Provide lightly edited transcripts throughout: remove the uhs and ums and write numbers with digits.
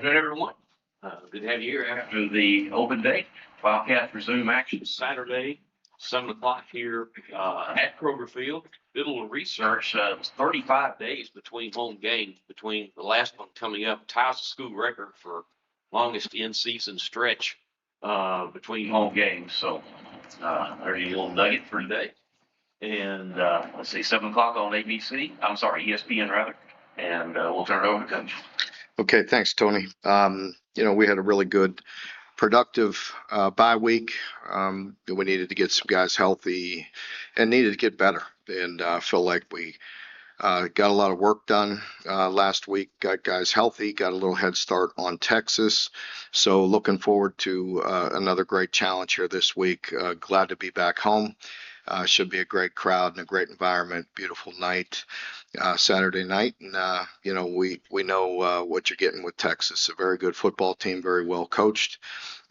Good, everyone. Good to have you here after the open day. Wildcats resume action Saturday, 7 o'clock here at Kroger Field. Did a little research. It was 35 days between home games, between the last one coming up, ties the school record for longest in-season stretch between home games. So there's a little nugget for today. And let's see, 7 o'clock on ABC. I'm sorry, ESPN rather. And we'll turn it over to Coach. Okay, thanks, Tony. We had a really good, productive bye week. We needed to get some guys healthy and needed to get better. And I feel like we got a lot of work done last week, got guys healthy, got a little head start on Texas. So looking forward to another great challenge here this week. Glad to be back home. Should be a great crowd and a great environment. Beautiful night, Saturday night, and we know what you're getting with Texas. A very good football team, very well coached.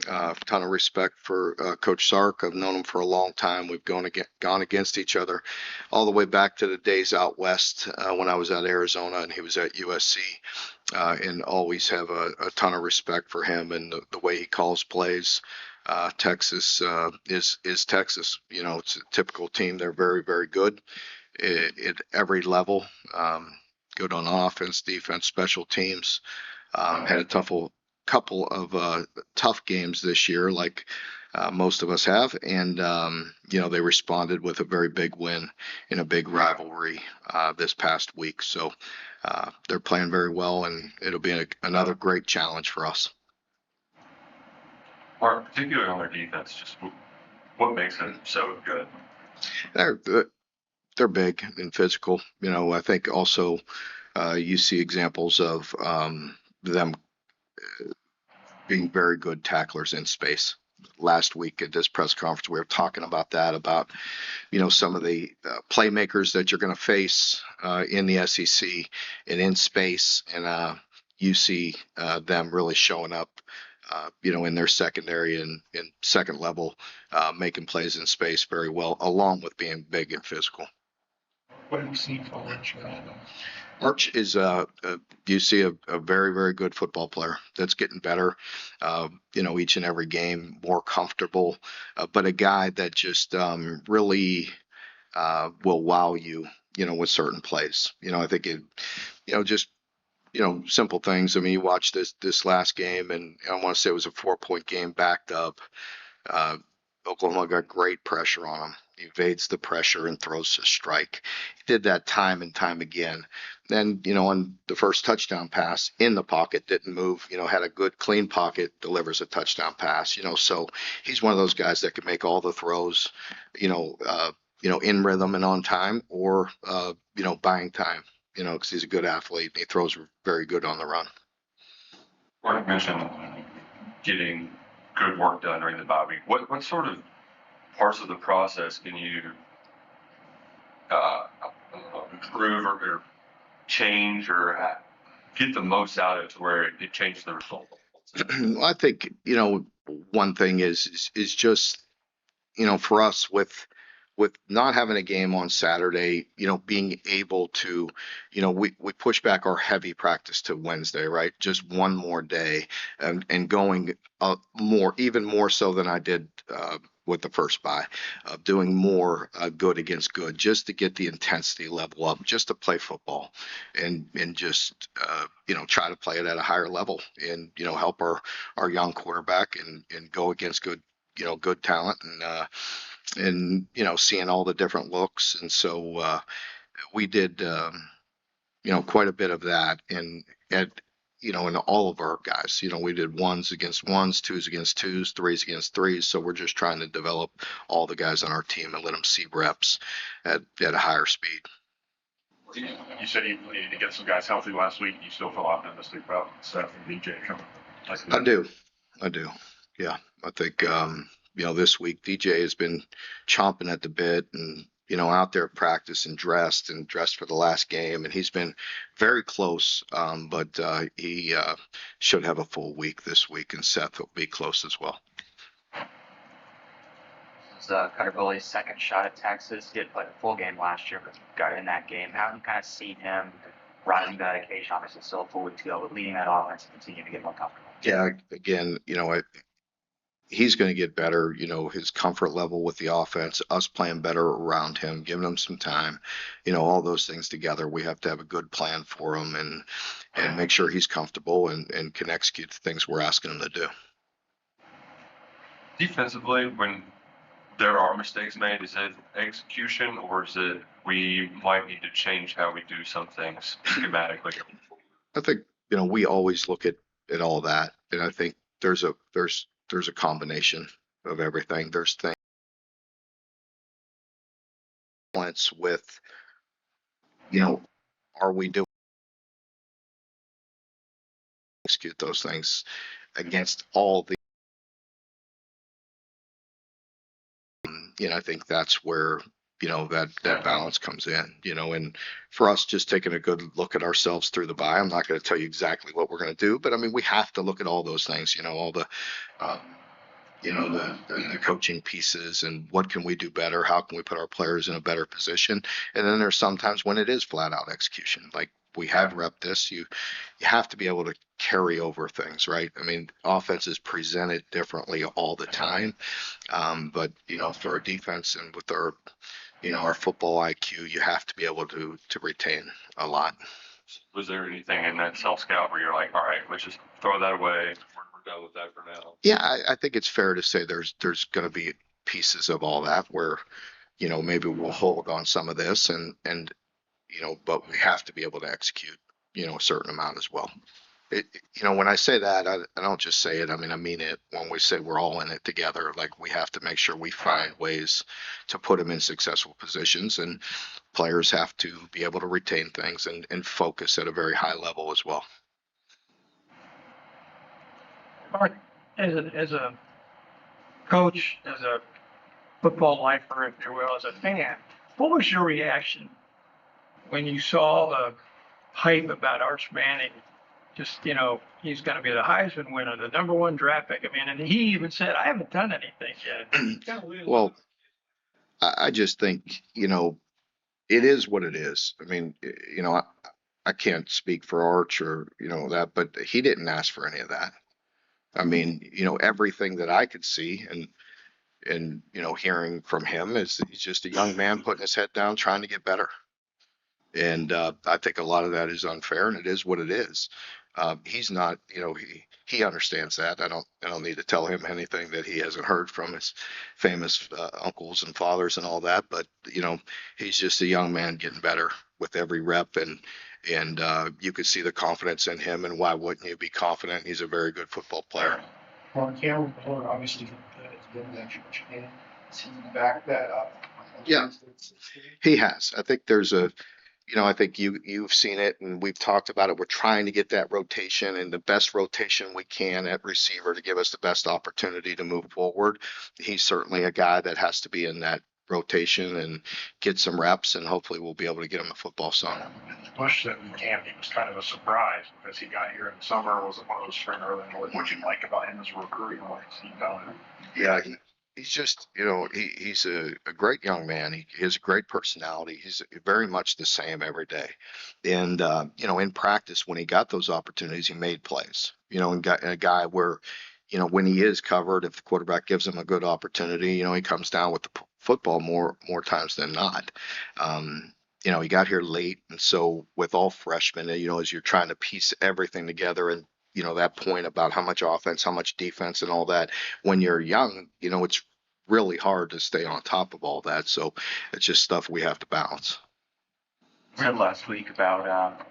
Ton of respect for Coach Sark. I've known him for a long time. We've gone against each other all the way back to the days out west when I was at Arizona and he was at USC. And always have a ton of respect for him and the way he calls plays. Texas is Texas. It's a typical team. They're very, very good at every level. Good on offense, defense, special teams. Had a couple of tough games this year, like most of us have, and they responded with a very big win in a big rivalry this past week. So they're playing very well, and it'll be another great challenge for us. Mark, particularly on their defense, just what makes them so good? They're big and physical. I think also you see examples of them being very good tacklers in space. Last week at this press conference, we were talking about some of the playmakers that you're going to face in the SEC and in space, and you see them really showing up. In their secondary and second level, making plays in space very well, along with being big and physical. What have you seen from Arch? Arch is you see a very, very good football player that's getting better, each and every game, more comfortable, but a guy that just really will wow you, with certain plays. I think simple things. I mean, you watch this last game, and I want to say it was a 4-point game backed up. Oklahoma got great pressure on him. He evades the pressure and throws a strike. He did that time and time again. Then, on the first touchdown pass in the pocket, didn't move, had a good clean pocket, delivers a touchdown pass, so he's one of those guys that can make all the throws, in rhythm and on time or, buying time. Because he's a good athlete. He throws very good on the run. Mark mentioned getting good work done during the bye week. What sort of parts of the process can you improve or change or get the most out of to where it changes the result? I think, one thing is just, for us with not having a game on Saturday, being able to, we push back our heavy practice to Wednesday, right? Just one more day and going even more so than I did with the first bye, doing more good against good, just to get the intensity level up, just to play football and just, try to play it at a higher level and, help our young quarterback and go against good talent and seeing all the different looks. And so we did quite a bit of that in all of our guys. We did ones against ones, twos against twos, threes against threes. So we're just trying to develop all the guys on our team and let them see reps at a higher speed. You said you needed to get some guys healthy last week. You still feel optimistic about Seth and DJ coming? I do. Yeah, I think this week DJ has been chomping at the bit and out there at practice and dressed for the last game, and he's been very close. But he should have a full week this week, and Seth will be close as well. This is Cutter Bully's second shot at Texas. He did play a full game last year, but got in that game. How have you kind of seen him rising to that occasion. Obviously, still a full week to go, but leading that offense and continuing to get more comfortable. Yeah, again, he's going to get better, his comfort level with the offense, us playing better around him, giving him some time, all those things together. We have to have a good plan for him and make sure he's comfortable and can execute the things we're asking him to do. Defensively, when there are mistakes made, is it execution or is it we might need to change how we do some things schematically? I think, we always look at all that. And I think there's a combination of everything. There's things with, are we doing execute those things against all the, I think that's where, that balance comes in, and for us, just taking a good look at ourselves through the bye. I'm not going to tell you exactly what we're going to do, but I mean, we have to look at all those things, all the, the coaching pieces and what can we do better? How can we put our players in a better position? And then there's sometimes when it is flat out execution, like we have rep this, you have to be able to carry over things, right? I mean, offenses present it differently all the time. But for our defense and with our, our football IQ, you have to be able to retain a lot. Was there anything in that self-scout where you're like, all right, let's just throw that away? We're done with that for now. Yeah, I think it's fair to say there's going to be pieces of all that where, maybe we'll hold on some of this and but we have to be able to execute, a certain amount as well. When I say that, I don't just say it. I mean, I mean it when we say we're all in it together. Like we have to make sure we find ways to put them in successful positions, and players have to be able to retain things and focus at a very high level as well. Mark, as a coach, as a football lifer, if you will, as a fan, what was your reaction when you saw the hype about Arch Manning? Just, he's going to be the Heisman winner, the #1 draft pick. I mean, and he even said, I haven't done anything yet. Well, I just think, it is what it is. I mean, I can't speak for Arch or, that, but he didn't ask for any of that. I mean, everything that I could see and hearing from him is he's just a young man putting his head down, trying to get better. And I think a lot of that is unfair, and it is what it is. He's not, he understands that. I don't need to tell him anything that he hasn't heard from his famous uncles and fathers and all that. But he's just a young man getting better with every rep, and you could see the confidence in him. And why wouldn't you be confident? He's a very good football player. On camera, obviously, it's been that Japan. Has he backed that up? Yeah, he has. I think there's I think you've seen it and we've talked about it. We're trying to get that rotation and the best rotation we can at receiver to give us the best opportunity to move forward. He's certainly a guy that has to be in that rotation and get some reps, and hopefully we'll be able to get him a football song. Bush said in camp he was kind of a surprise because he got here in the summer. Was one of those spring early. What you like about him as a recruit? Yeah, he's just, he's a great young man. He has a great personality. He's very much the same every day. And, in practice, when he got those opportunities, he made plays, and got a guy where, when he is covered, if the quarterback gives him a good opportunity, he comes down with the football more times than not. He got here late. And so with all freshmen, as you're trying to piece everything together and, that point about how much offense, how much defense and all that, when you're young, it's really hard to stay on top of all that. So it's just stuff we have to balance. We said last week about,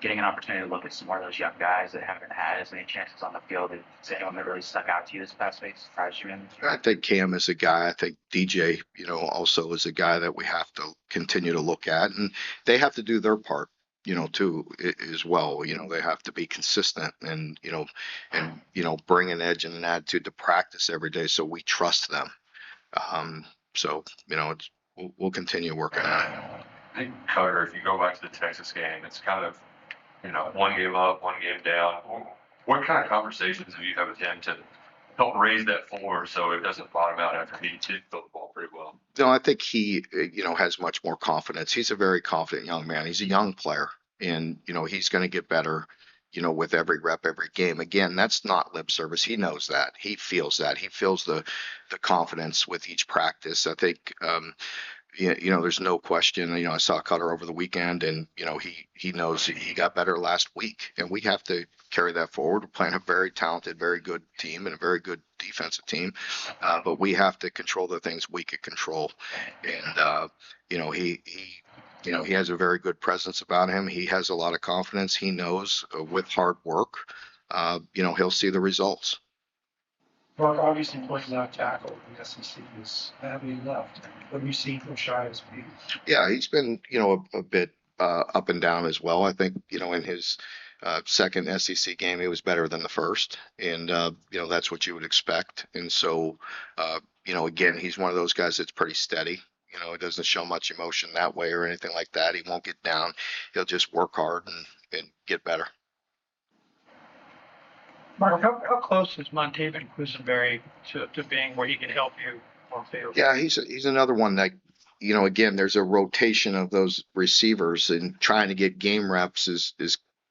getting an opportunity to look at some more of those young guys that haven't had as many chances on the field. Is anyone that really stuck out to you this past week, surprised you in? I think Cam is a guy. I think DJ, also is a guy that we have to continue to look at, and they have to do their part, too, as well. They have to be consistent and, bring an edge and an attitude to practice every day. So we trust them. We'll continue working on it. I think, Carter, if you go back to the Texas game, it's kind of, one game up, one game down. What kind of conversations have you had with him to help raise that floor so it doesn't bottom out after he did throw the ball pretty well? No, I think he, has much more confidence. He's a very confident young man. He's a young player. And, he's going to get better, with every rep, every game. Again, that's not lip service. He knows that. He feels that. He feels the confidence with each practice. I think, there's no question. I saw Cutter over the weekend, and he knows he got better last week, and we have to carry that forward. We're playing a very talented, very good team, and a very good defensive team, but we have to control the things we can control. And he has a very good presence about him. He has a lot of confidence. He knows with hard work, he'll see the results. Mark obviously playing out tackle in the SEC is heavily left. What have you seen from Shy as a Yeah, he's been, a bit up and down as well. I think, in his second SEC game, he was better than the first. And, that's what you would expect. And so, again, he's one of those guys that's pretty steady. It doesn't show much emotion that way or anything like that. He won't get down. He'll just work hard and get better. Mark, how close is Montaven Quisenberry to being where he can help you on field? Yeah, he's another one that, again, there's a rotation of those receivers, and trying to get game reps is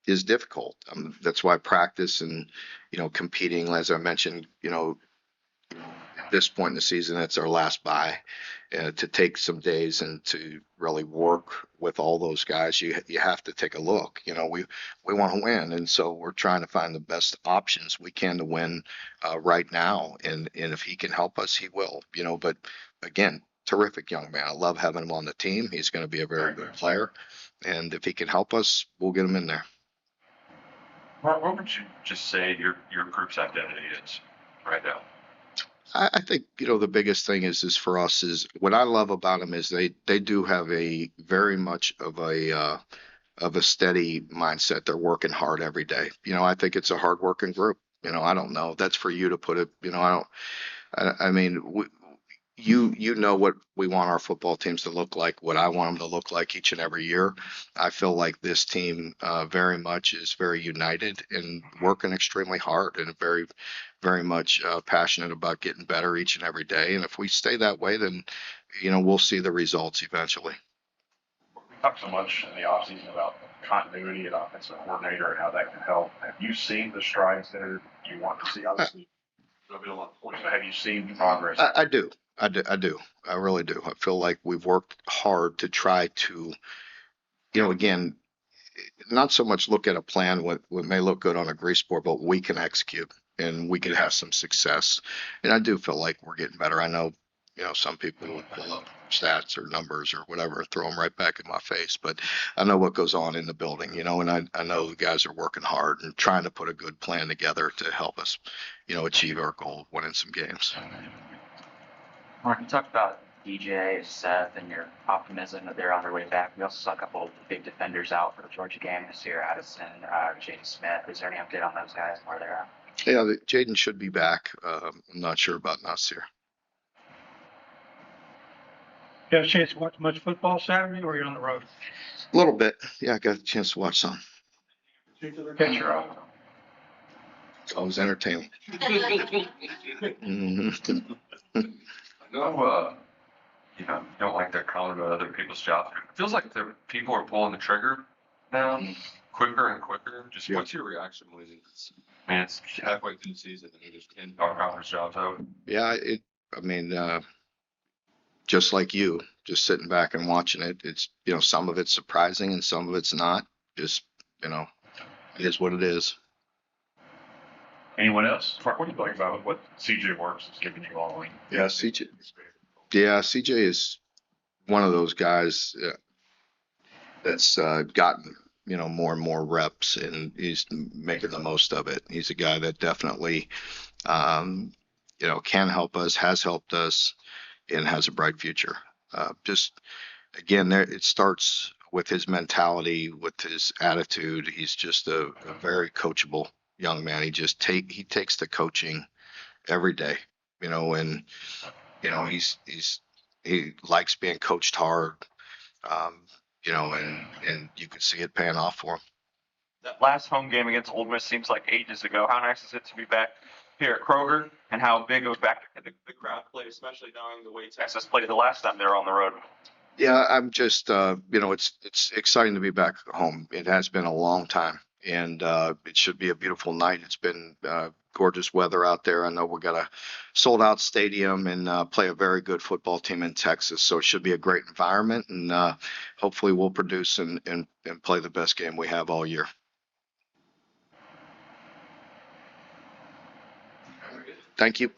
difficult. That's why practice and, competing, as I mentioned, at this point in the season, it's our last bye, to take some days and to really work with all those guys. You have to take a look. We want to win, and so we're trying to find the best options we can to win right now. And if he can help us, he will. But again, terrific young man. I love having him on the team. He's going to be a very good player, and if he can help us, we'll get him in there. Mark, what would you just say your group's identity is right now? I think, the biggest thing is for us is what I love about them is they do have a very much of a steady mindset. They're working hard every day. I think it's a hard working group. I don't know. That's for you to put it, I mean, you know what we want our football teams to look like, what I want them to look like each and every year. I feel like this team very much is very united and working extremely hard, and very, very much passionate about getting better each and every day. And if we stay that way, then, we'll see the results eventually. We talked so much in the offseason about continuity and offensive coordinator and how that can help. Have you seen the strides that you want to see? Obviously, there'll be a lot of points, but have you seen progress? I do. I do. I really do. I feel like we've worked hard to try to, again, not so much look at a plan, what may look good on a grease board, but we can execute and we can have some success. And I do feel like we're getting better. I know, some people would pull up stats or numbers or whatever and throw them right back in my face, but I know what goes on in the building, and I know the guys are working hard and trying to put a good plan together to help us, achieve our goal of winning some games. Mark, you talked about DJ, Seth, and your optimism that they're on their way back. We also saw a couple of big defenders out for the Georgia game this year, Addison, Jaden Smith. Is there any update on those guys and where they're at? Yeah, Jaden should be back. I'm not sure about Nasir. You have a chance to watch much football Saturday, or you're on the road? A little bit. Yeah, I got a chance to watch some. Particular picture of It's always entertaining. Mhm. No, you don't like that comment about other people's jobs. It feels like people are pulling the trigger now quicker and quicker. Just Yeah. what's your reaction when it's halfway through the season and there's 10 conference jobs out? Yeah, just like you, just sitting back and watching it. It's, some of it's surprising and some of it's not. Just, it is what it is. Anyone else? Mark, what do you like about what CJ Works is giving you all? Yeah, CJ. Yeah, CJ is one of those guys that's gotten, more and more reps, and he's making the most of it. He's a guy that definitely, can help us, has helped us, and has a bright future. Just again, it starts with his mentality, with his attitude. He's just a very coachable young man. He takes the coaching every day, and he likes being coached hard, and you can see it paying off for him. That last home game against Ole Miss seems like ages ago. How nice is it to be back here at Kroger, and how big it was back in the crowd played, especially knowing the way Texas played the last time they were on the road? Yeah, I'm just, it's exciting to be back home. It has been a long time, and it should be a beautiful night. It's been gorgeous weather out there. I know we got a sold out stadium and play a very good football team in Texas, so it should be a great environment, and hopefully we'll produce and play the best game we have all year. Thank you.